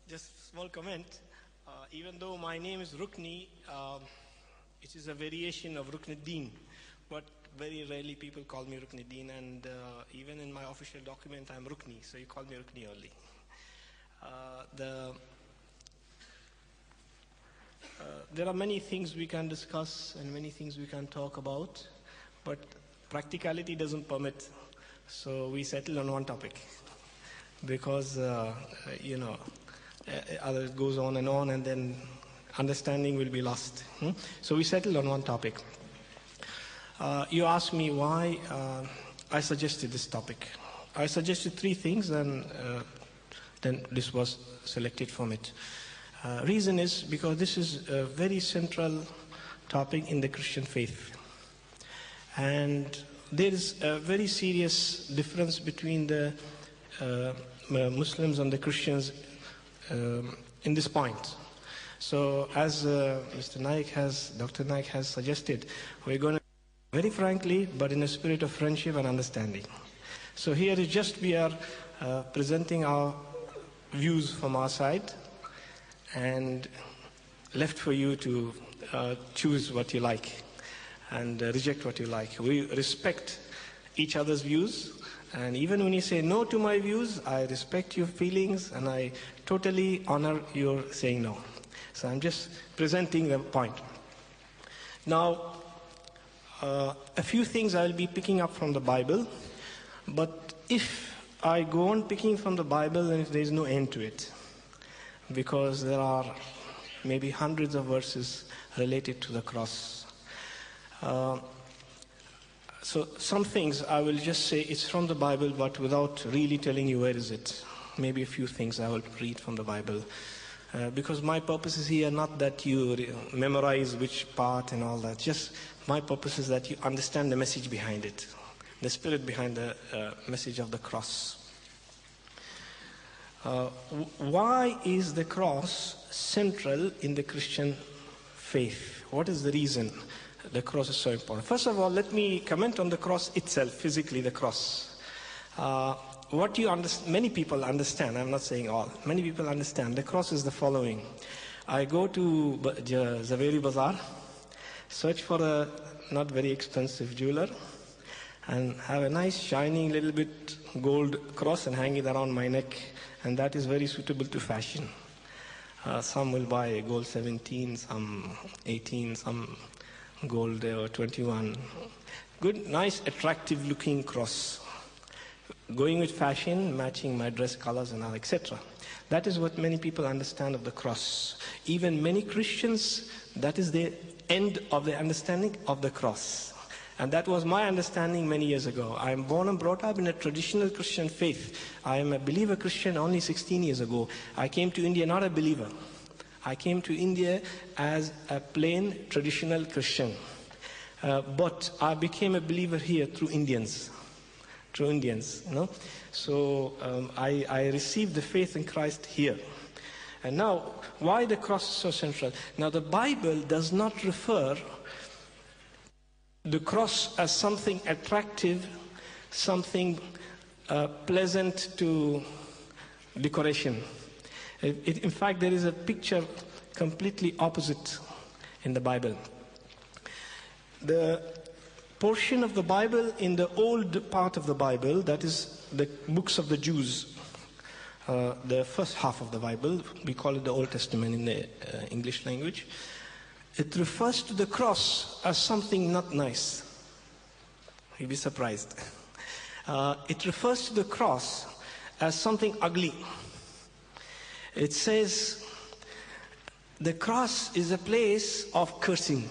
Just small comment. Even though my name is Rukni, it is a variation of Ruknuddin, but very rarely people call me Ruknuddin, and even in my official document I'm Rukni, so you call me Rukni only. There are many things we can discuss and many things we can talk about, but practicality doesn't permit, so we settle on one topic because others goes on, and then understanding will be lost. So we settled on one topic. You asked me why I suggested this topic. I suggested three things, and then this was selected from it. Reason is because this is a very central topic in the Christian faith. And there is a very serious difference between the Muslims and the Christians in this point. So as Dr. Naik has suggested, we're going to very frankly, but in a spirit of friendship and understanding. So here is just we are presenting our views from our side, and left for you to choose what you like and reject what you like. We respect each other's views, and even when you say no to my views, I respect your feelings and I totally honor your saying no. So I'm just presenting the point. Now, a few things I'll be picking up from the Bible, but if I go on picking from the Bible, then there is no end to it, because there are maybe hundreds of verses related to the cross. So some things I will just say it's from the Bible, but without really telling you where is it. Maybe a few things I will read from the Bible. Because my purpose is here not that you memorize which part and all that. Just my purpose is that you understand the message behind it, the spirit behind the message of the cross. Why is the cross central in the Christian faith? What is the reason the cross is so important? First of all, let me comment on the cross itself, physically the cross. What you many people understand, I'm not saying all, many people understand the cross is the following. I go to Zaveri Bazaar, search for a not very expensive jeweler, and have a nice shining little bit gold cross and hang it around my neck, and that is very suitable to fashion. Some will buy gold 17, some 18, some gold 21. Good, nice, attractive looking cross. Going with fashion, matching my dress colors and all, etc. That is what many people understand of the cross. Even many Christians, that is the end of the understanding of the cross. And that was my understanding many years ago. I am born and brought up in a traditional Christian faith. I am a believer Christian only 16 years ago. I came to India not a believer. I came to India as a plain traditional Christian. But I became a believer here through Indians. So I received the faith in Christ here. And now, why the cross is so central? Now, the Bible does not refer the cross as something attractive, something pleasant to decoration. In fact, there is a picture completely opposite in the Bible. The portion of the Bible in the old part of the Bible, that is the books of the Jews, the first half of the Bible, we call it the Old Testament in the English language, it refers to the cross as something not nice. You'll be surprised. It refers to the cross as something ugly. It says the cross is a place of cursing.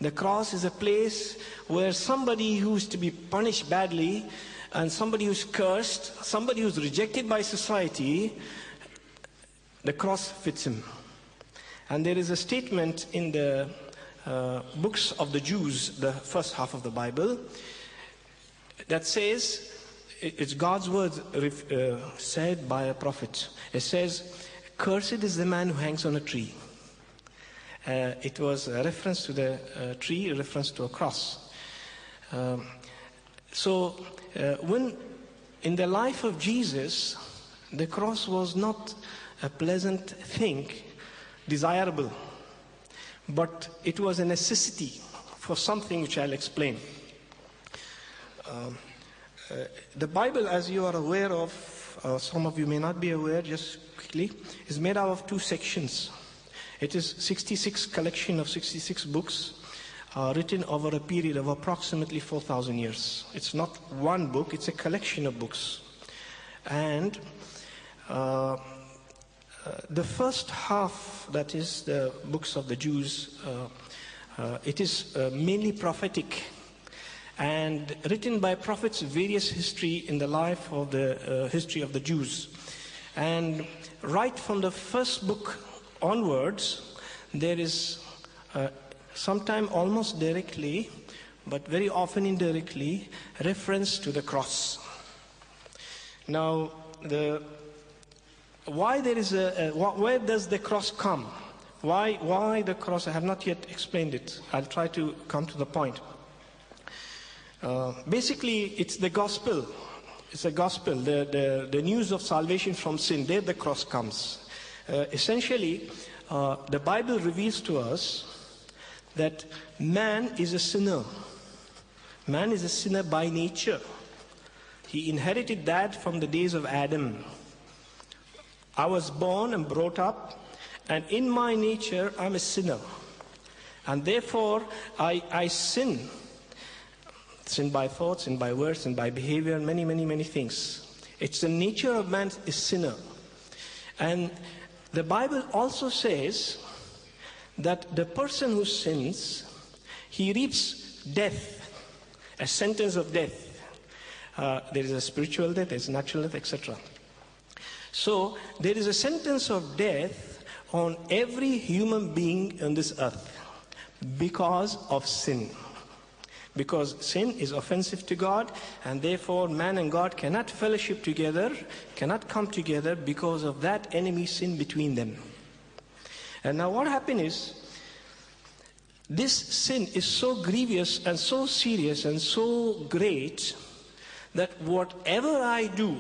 The cross is a place where somebody who's to be punished badly, and somebody who's cursed, somebody who's rejected by society, the cross fits him. And there is a statement in the books of the Jews, the first half of the Bible, that says, it's God's word said by a prophet. It says, cursed is the man who hangs on a tree. It was a reference to the tree, a reference to a cross. When in the life of Jesus, the cross was not a pleasant thing, desirable, but it was a necessity for something which I'll explain. The Bible, as you are aware of, some of you may not be aware, just quickly, is made out of two sections. It is 66 collection of 66 books written over a period of approximately 4,000 years. It's not one book, it's a collection of books. And the first half, that is the books of the Jews, it is mainly prophetic and written by prophets, various history in the life of the history of the Jews. And right from the first book onwards, there is sometime almost directly, but very often indirectly, reference to the cross. Now, why there is where does the cross come? Why the cross? I have not yet explained it. I'll try to come to the point. Basically, it's the gospel. It's the gospel, the news of salvation from sin. There the cross comes. Essentially, the Bible reveals to us that man is a sinner. Man is a sinner by nature. He inherited that from the days of Adam. I was born and brought up, and in my nature, I'm a sinner. And therefore, I sin. Sin by thought, sin by words, sin by behavior, and many things. It's the nature of man is sinner. And the Bible also says that the person who sins, he reaps death, a sentence of death. There is a spiritual death, there is natural death, etc. So there is a sentence of death on every human being on this earth because of sin. Because sin is offensive to God, and therefore man and God cannot fellowship together, cannot come together because of that enemy sin between them. And now what happened is, this sin is so grievous and so serious and so great that whatever I do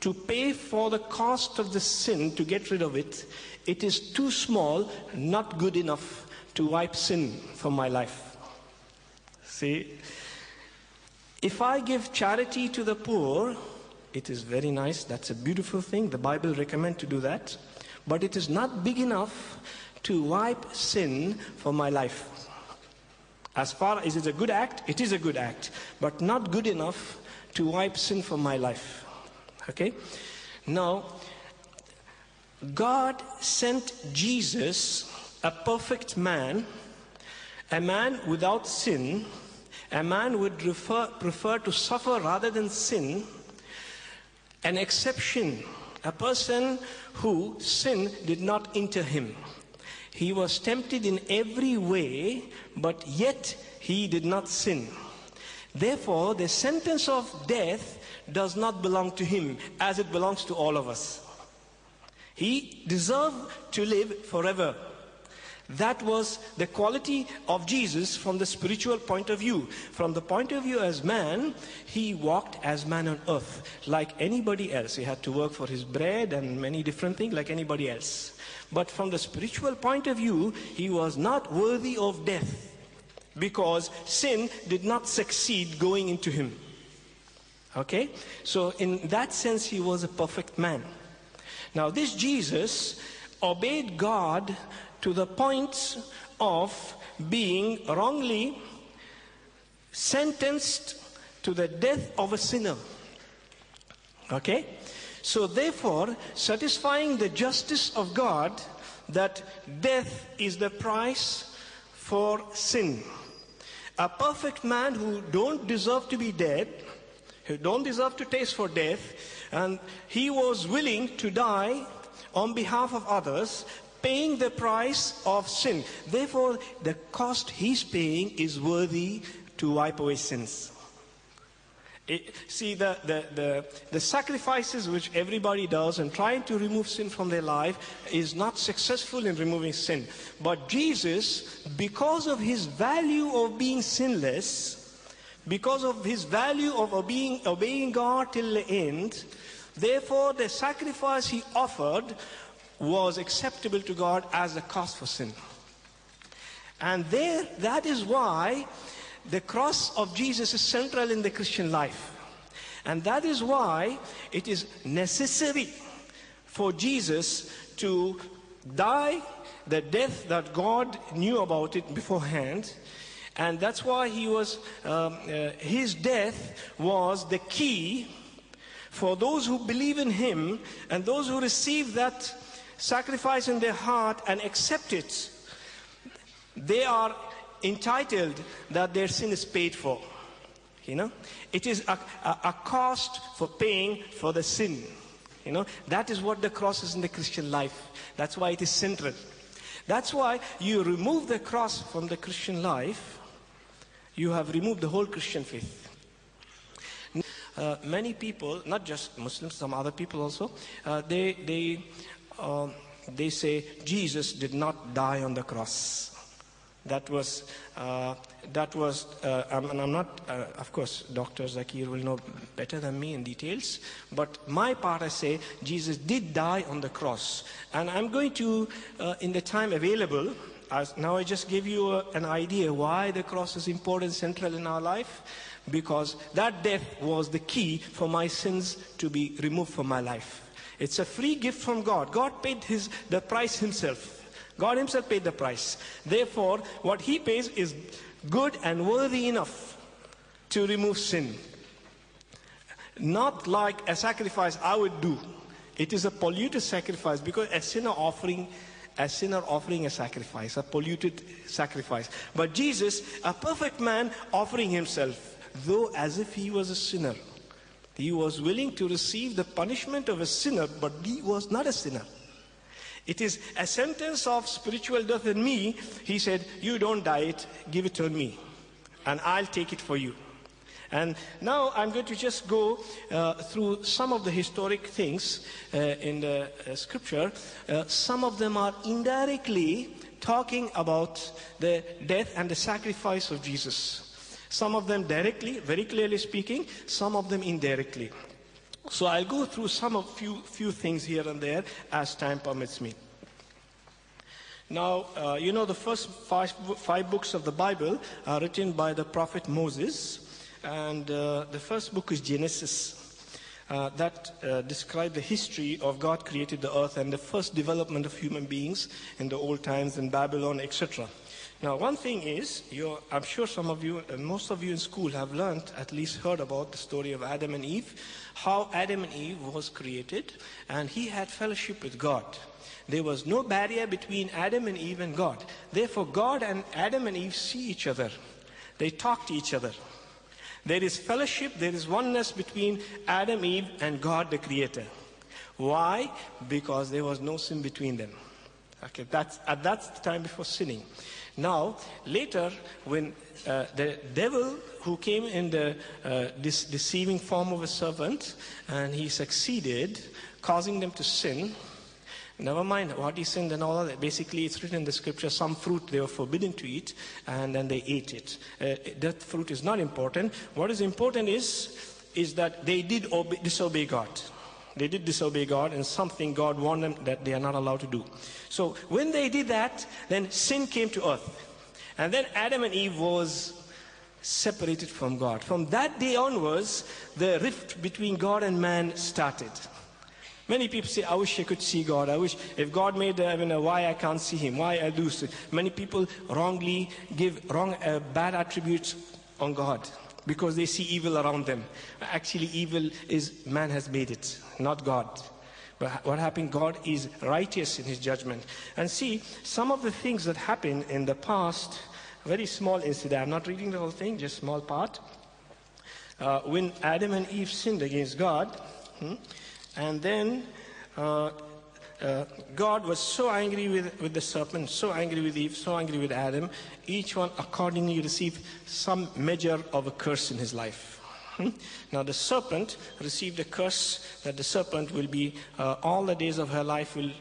to pay for the cost of the sin, to get rid of it, it is too small, not good enough to wipe sin from my life. See, if I give charity to the poor, it is very nice, that's a beautiful thing, the Bible recommends to do that, but it is not big enough to wipe sin from my life. As far as it's a good act, it is a good act, but not good enough to wipe sin from my life. Okay? Now, God sent Jesus, a perfect man, a man without sin, a man would prefer to suffer rather than sin, an exception, a person who sin did not enter him. He was tempted in every way, but yet he did not sin. Therefore, the sentence of death does not belong to him, as it belongs to all of us. He deserved to live forever. That was the quality of Jesus from the spiritual point of view. From the point of view as man, he walked as man on earth, like anybody else. He had to work for his bread and many different things like anybody else. But from the spiritual point of view, he was not worthy of death, because sin did not succeed going into him. Okay? So in that sense, he was a perfect man. Now this Jesus obeyed God to the point of being wrongly sentenced to the death of a sinner. Okay? So therefore, satisfying the justice of God, that death is the price for sin. A perfect man who don't deserve to be dead, who don't deserve to taste for death, and he was willing to die on behalf of others, paying the price of sin. Therefore, the cost he's paying is worthy to wipe away sins. See, the sacrifices which everybody does and trying to remove sin from their life is not successful in removing sin. But Jesus, because of his value of being sinless, because of his value of obeying God till the end, therefore the sacrifice he offered was acceptable to God as a cost for sin. And that is why the cross of Jesus is central in the Christian life. And that is why it is necessary for Jesus to die the death that God knew about it beforehand. And that's why his death was the key for those who believe in him and those who receive that sacrifice in their heart and accept it. They are entitled that their sin is paid for. You know, it is a cost for paying for the sin. You know, that is what the cross is in the Christian life. That's why it is central. That's why you remove the cross from the Christian life, you have removed the whole Christian faith. Many people, not just Muslims, some other people also, they say Jesus did not die on the cross. That was, I'm not, of course, Dr. Zakir will know better than me in details, but my part I say, Jesus did die on the cross. And I'm going to, in the time available, now I just gave you an idea why the cross is important, central in our life, because that death was the key for my sins to be removed from my life. It's a free gift from God. God paid the price himself. God himself paid the price. Therefore, what he pays is good and worthy enough to remove sin. Not like a sacrifice I would do. It is a polluted sacrifice, because a sinner offering a sacrifice, a polluted sacrifice. But Jesus, a perfect man, offering himself, though as if he was a sinner. He was willing to receive the punishment of a sinner, but he was not a sinner. It is a sentence of spiritual death in me. He said, you don't die it, give it to me, and I'll take it for you. And now I'm going to just go through some of the historic things in the scripture. Some of them are indirectly talking about the death and the sacrifice of Jesus. Some of them directly, very clearly speaking, some of them indirectly. So I'll go through few things here and there as time permits me. Now, you know, the first five books of the Bible are written by the prophet Moses. And the first book is Genesis. That describes the history of God created the earth and the first development of human beings in the old times in Babylon, etc. Now, one thing is, I'm sure some of you, most of you in school have learned, at least heard about the story of Adam and Eve, how Adam and Eve was created, and he had fellowship with God. There was no barrier between Adam and Eve and God. Therefore, God and Adam and Eve see each other. They talk to each other. There is fellowship, there is oneness between Adam, Eve, and God the Creator. Why? Because there was no sin between them. Okay, that's the time before sinning. Now, later, when the devil, who came in the deceiving form of a serpent, and he succeeded, causing them to sin. Never mind what he sinned and all of that. Basically, it's written in the scripture, some fruit they were forbidden to eat, and then they ate it. That fruit is not important. What is important is that they did disobey God. They did disobey God, and something God warned them that they are not allowed to do. So when they did that, then sin came to earth. And then Adam and Eve was separated from God. From that day onwards, the rift between God and man started. Many people say, I wish I could see God. I wish if God made heaven, why I can't see him? Why I do so? Many people wrongly give bad attributes on God because they see evil around them. Actually, evil is man has made it, not God. But what happened? God is righteous in his judgment. And see, some of the things that happened in the past, very small incident. I'm not reading the whole thing, just small part. When Adam and Eve sinned against God, and then God was so angry with the serpent, so angry with Eve, so angry with Adam. Each one accordingly received some measure of a curse in his life. Now the serpent received a curse that the serpent will be, all the days of her life will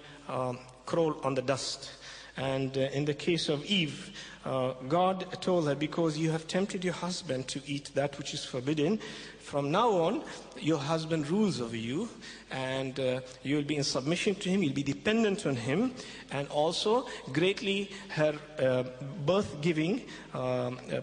crawl on the dust. And in the case of Eve, God told her, because you have tempted your husband to eat that which is forbidden, from now on, your husband rules over you, and you will be in submission to him, you'll be dependent on him, and also greatly her birth-giving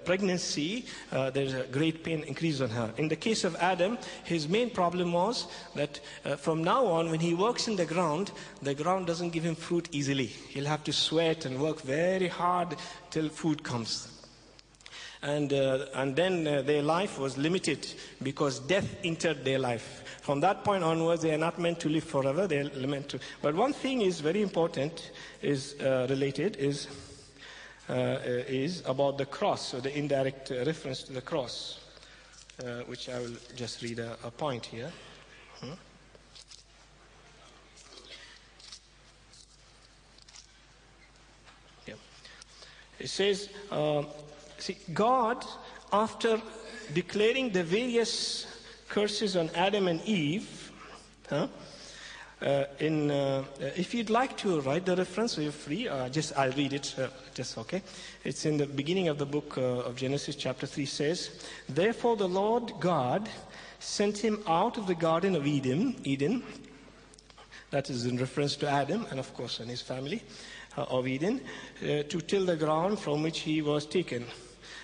pregnancy, there's a great pain increase on her. In the case of Adam, his main problem was that from now on, when he works in the ground doesn't give him fruit easily. He'll have to sweat and work very hard till food comes. And then their life was limited because death entered their life. From that point onwards, they are not meant to live forever. They are meant to. But one thing is very important, is about the cross, or the indirect reference to the cross, which I will just read a point here. Yeah. It says. See, God, after declaring the various curses on Adam and Eve, if you'd like to write the reference, you're free. I'll read it. Just okay. It's in the beginning of the book of Genesis, chapter 3. Says, "Therefore the Lord God sent him out of the Garden of Eden." That is in reference to Adam and, of course, and his family of Eden, to till the ground from which he was taken.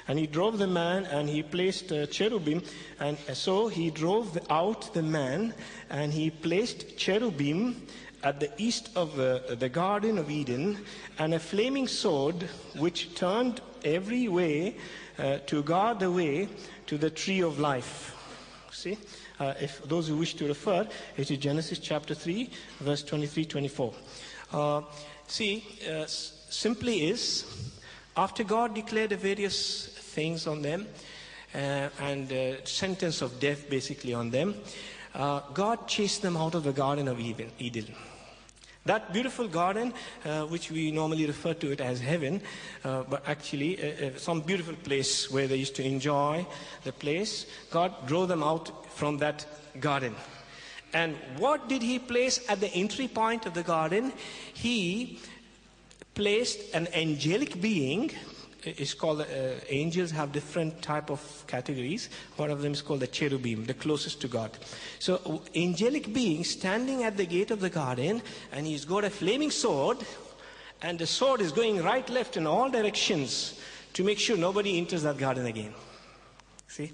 And he drove the man, and he placed cherubim, and so he drove out the man, and he placed cherubim at the east of the Garden of Eden, and a flaming sword which turned every way to guard the way to the tree of life. See, if those who wish to refer, it is Genesis chapter 3, verse 23-24. Simply is, after God declared the various things on them, and sentence of death basically on them, God chased them out of the Garden of Eden. That beautiful garden, which we normally refer to it as heaven, but actually some beautiful place where they used to enjoy the place, God drove them out from that garden. And what did he place at the entry point of the garden? He placed an angelic being. It's called, angels have different type of categories. One of them is called the cherubim, the closest to God. So, angelic being standing at the gate of the garden, and he's got a flaming sword, and the sword is going right, left, in all directions to make sure nobody enters that garden again. See?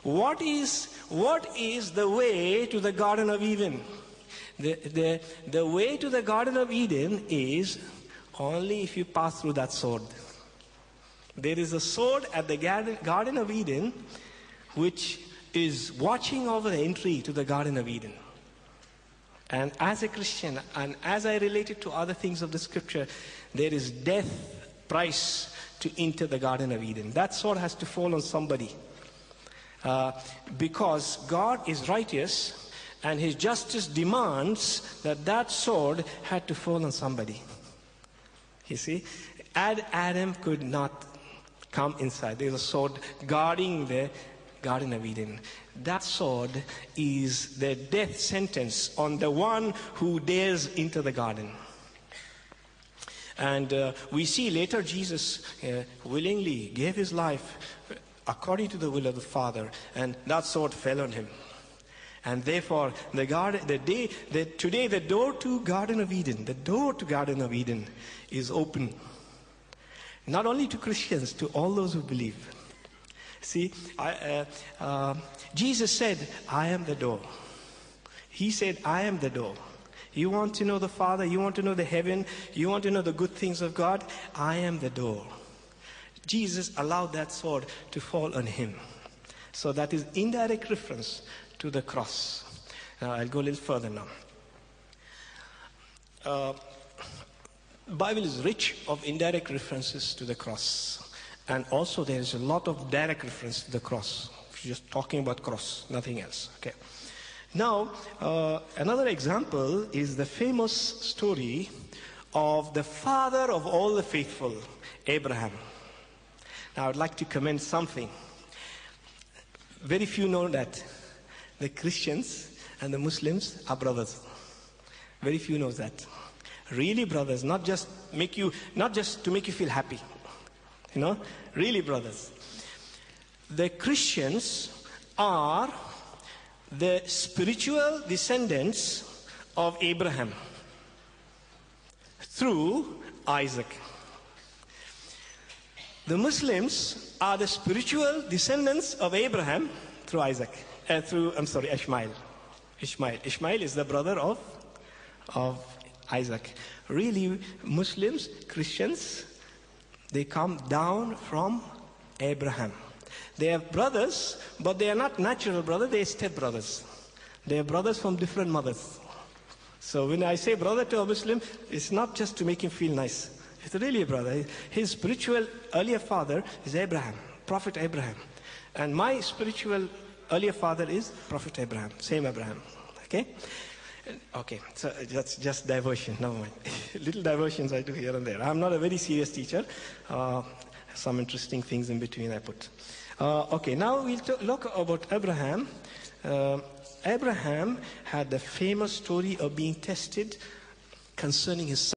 What is the way to the Garden of Eden? The way to the Garden of Eden is only if you pass through that sword. There is a sword at the Garden of Eden which is watching over the entry to the Garden of Eden. And as a Christian, and as I relate it to other things of the scripture, there is death price to enter the Garden of Eden. That sword has to fall on somebody. Because God is righteous, and his justice demands that that sword had to fall on somebody. You see, Adam could not come inside. There's a sword guarding the Garden of Eden. That sword is the death sentence on the one who dares enter the garden. And we see later Jesus willingly gave his life according to the will of the Father, and that sword fell on him. And therefore, today the door to Garden of Eden is open. Not only to Christians, to all those who believe. See, Jesus said, "I am the door." He said, "I am the door." You want to know the Father, you want to know the heaven, you want to know the good things of God, I am the door. Jesus allowed that sword to fall on him. So that is indirect reference to the cross. Now I'll go a little further now. The Bible is rich of indirect references to the cross. And also there is a lot of direct reference to the cross. Just talking about cross, nothing else. Okay. Now, another example is the famous story of the father of all the faithful, Abraham. Now, I would like to commend something. Very few know that the Christians and the Muslims are brothers. Very few know that. Really brothers, not just to make you feel happy. Really brothers. The Christians are the spiritual descendants of Abraham through Isaac. The Muslims are the spiritual descendants of Abraham through Ishmael. Ishmael is the brother of Isaac. Really, Muslims, Christians, they come down from Abraham. They are brothers, but they are not natural brothers, they are step brothers. They are brothers from different mothers. So when I say brother to a Muslim, it's not just to make him feel nice. It's really a brother. His spiritual earlier father is Abraham, Prophet Abraham. And my spiritual earlier father is Prophet Abraham, same Abraham. Okay? Okay, so that's just diversion, never mind. Little diversions I do here and there. I'm not a very serious teacher. Some interesting things in between I put. Okay, now we'll look about Abraham. Abraham had the famous story of being tested concerning his son.